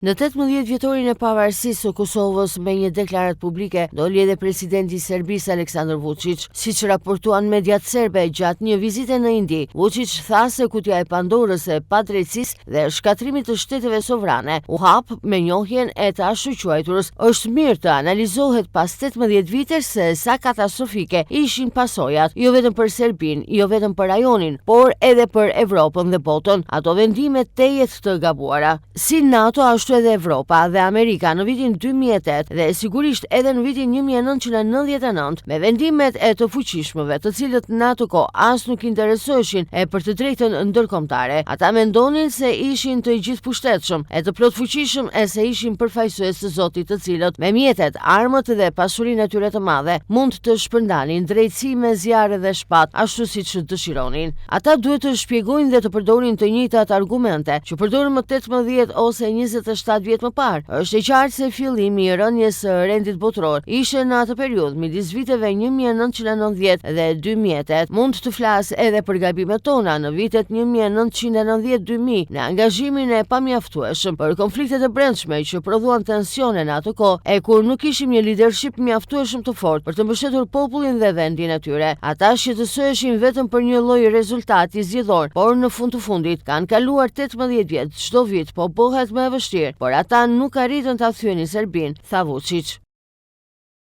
Në 18 vjetorin e pavarësisë së Kosovës, me një deklaratë publike, doli edhe presidenti i Serbisë Aleksandar Vučić. Siç raportuan mediat serbe gjatë një vizite në Indi, Vučić tha se kutja e Pandorës e padrejtësisë dhe shkatrimit të shteteve sovrane u hap me njohjen e të ashtuquajturës. Është mirë të analizohet pas 18 vitesh se sa katastrofike ishin pasojat, jo vetëm për Serbinë, jo vetëm për rajonin, por edhe për Evropën dhe botën. Ato vendime tejet të gabuara, si NATO ashtu edhe Evropa dhe Amerika në vitin 2008 dhe sigurisht edhe në vitin 1999 me vendimet e të fuqishmëve, të cilët në ato kohë as nuk interesoheshin e për të drejtën ndërkombëtare. Ata mendonin se ishin të gjithëpushtetshëm e të plotfuqishëm e se ishin përfaqësues të Zotit, të cilët me mjetet, armët dhe pasurinë e tyre të madhe mund të shpërndanin drejtësi me zjarre dhe shpatë, ashtu siç dëshironin. Ata duhet të shpjegojnë dhe të përdorin të njëjtat argumente që përdorën më 18 ose 27 vjet më parë. Është e qartë se fillimi i rënies së rendit botëror ishte në atë periudhë midis viteve 1990 dhe 2008. Mund të flas edhe për gabimet tona në vitet 1990-2000 në angazhimin e pamjaftueshëm për konfliktet e brendshme që prodhuan tensione në atë kohë e kur nuk kishim një lidership mjaftueshëm të fortë për të mbështetur popullin dhe vendin e tyre. Ata shqetësoheshin vetëm për një lloj rezultati zgjedhor, por në fund të fundit kanë kaluar 18 vjet, çdo vit po bëhet më e vështirë, por ata nuk arritën ta thyenin Serbinë, tha Vučić.